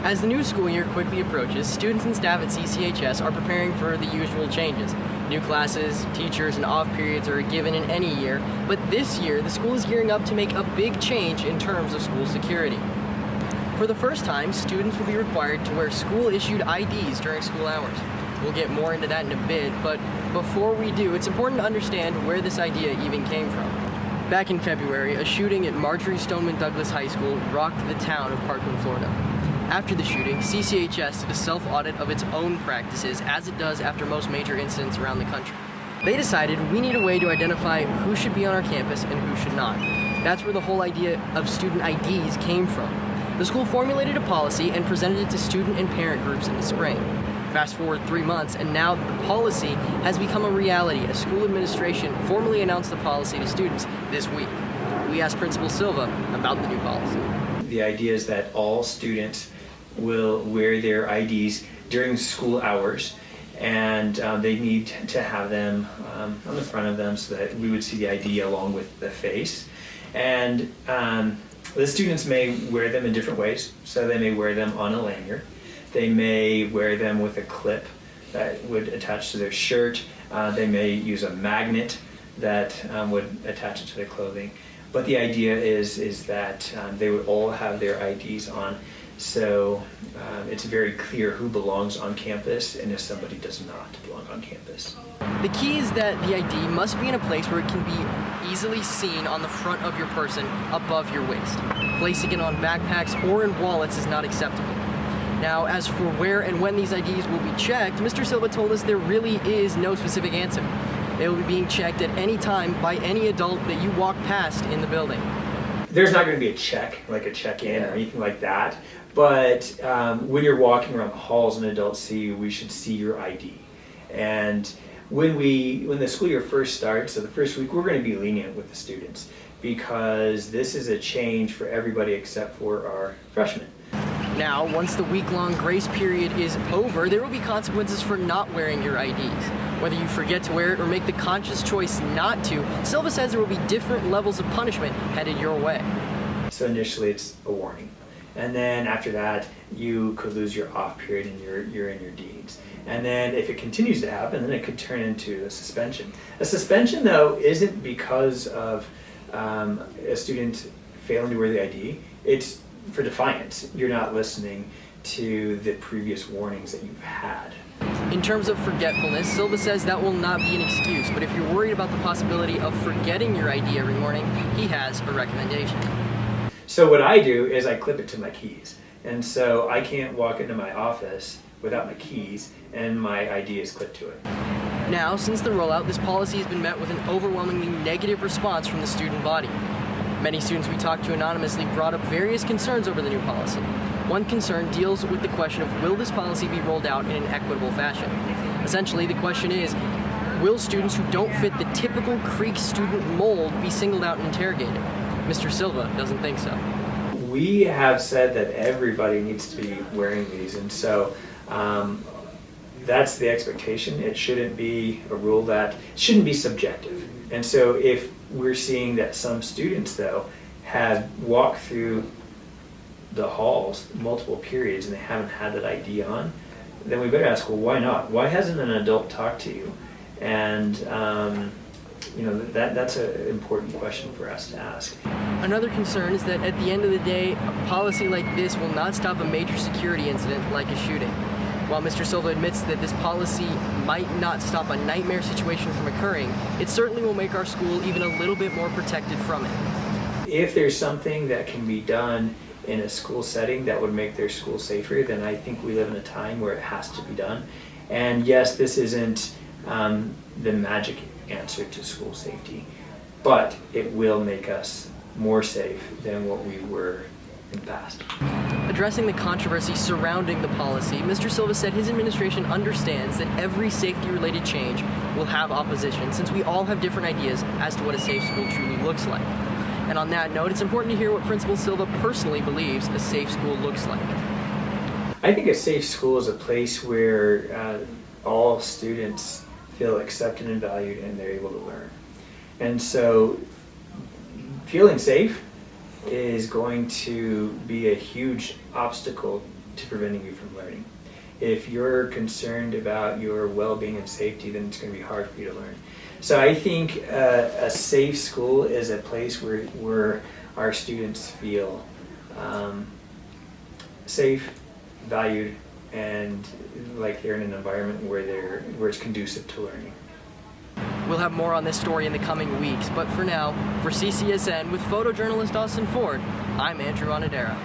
As the new school year quickly approaches, students and staff at CCHS are preparing for the usual changes. New classes, teachers, and off periods are given in any year, but this year the school is gearing up to make a big change in terms of school security. For the first time, students will be required to wear school-issued IDs during school hours. We'll get more into that in a bit, but before we do, it's important to understand where this idea even came from. Back in February, a shooting at Marjorie Stoneman Douglas High School rocked the town of Parkland, Florida. After the shooting, CCHS did a self-audit of its own practices, as it does after most major incidents around the country. They decided we need a way to identify who should be on our campus and who should not. That's where the whole idea of student IDs came from. The school formulated a policy and presented it to student and parent groups in the spring. Fast forward 3 months, and now the policy has become a reality as school administration formally announced the policy to students this week. We asked Principal Silva about the new policy. The idea is that all students will wear their IDs during school hours, and they need to have them on the front of them so that we would see the ID along with the face. And the students may wear them in different ways. So they may wear them on a lanyard. They may wear them with a clip that would attach to their shirt. They may use a magnet that would attach it to their clothing. But the idea is that they would all have their IDs on, so it's very clear who belongs on campus and if somebody does not belong on campus. The key is that the ID must be in a place where it can be easily seen on the front of your person above your waist. Placing it on backpacks or in wallets is not acceptable. Now, as for where and when these IDs will be checked, Mr. Silva told us there really is no specific answer. They will be being checked at any time by any adult that you walk past in the building. There's not going to be a check, like a check-in or anything like that, but when you're walking around the halls and adults see you, we should see your ID. And when the school year first starts, so the first week, we're going to be lenient with the students because this is a change for everybody except for our freshmen. Now, once the week-long grace period is over, there will be consequences for not wearing your IDs. Whether you forget to wear it or make the conscious choice not to, Silva says there will be different levels of punishment headed your way. So initially it's a warning. And then after that, you could lose your off period and you're in your deeds. And then if it continues to happen, then it could turn into a suspension. A suspension, though, isn't because of a student failing to wear the ID. It's for defiance. You're not listening to the previous warnings that you've had. In terms of forgetfulness, Silva says that will not be an excuse, but if you're worried about the possibility of forgetting your ID every morning, he has a recommendation. So what I do is I clip it to my keys. And so I can't walk into my office without my keys and my ID is clipped to it. Now, since the rollout, this policy has been met with an overwhelmingly negative response from the student body. Many students we talked to anonymously brought up various concerns over the new policy. One concern deals with the question of will this policy be rolled out in an equitable fashion? Essentially, the question is, will students who don't fit the typical Creek student mold be singled out and interrogated? Mr. Silva doesn't think so. We have said that everybody needs to be wearing these, and so that's the expectation. It shouldn't be a rule that shouldn't be subjective. And so if we're seeing that some students, though, have walked through the halls multiple periods and they haven't had that ID on, then we better ask, well, why not? Why hasn't an adult talked to you? And that's an important question for us to ask. Another concern is that at the end of the day, a policy like this will not stop a major security incident like a shooting. While Mr. Silva admits that this policy might not stop a nightmare situation from occurring, it certainly will make our school even a little bit more protected from it. If there's something that can be done in a school setting that would make their school safer, then I think we live in a time where it has to be done. And yes, this isn't the magic answer to school safety, but it will make us more safe than what we were in the past. Addressing the controversy surrounding the policy, Mr. Silva said his administration understands that every safety-related change will have opposition, since we all have different ideas as to what a safe school truly looks like. And on that note, it's important to hear what Principal Silva personally believes a safe school looks like. I think a safe school is a place where all students feel accepted and valued and they're able to learn. And so feeling safe is going to be a huge obstacle to preventing you from learning. If you're concerned about your well-being and safety, then it's going to be hard for you to learn. So I think a safe school is a place where our students feel safe, valued, and like they're in an environment where it's conducive to learning. We'll have more on this story in the coming weeks, but for now, for CCSN with photojournalist Austin Ford, I'm Andrew Onodera.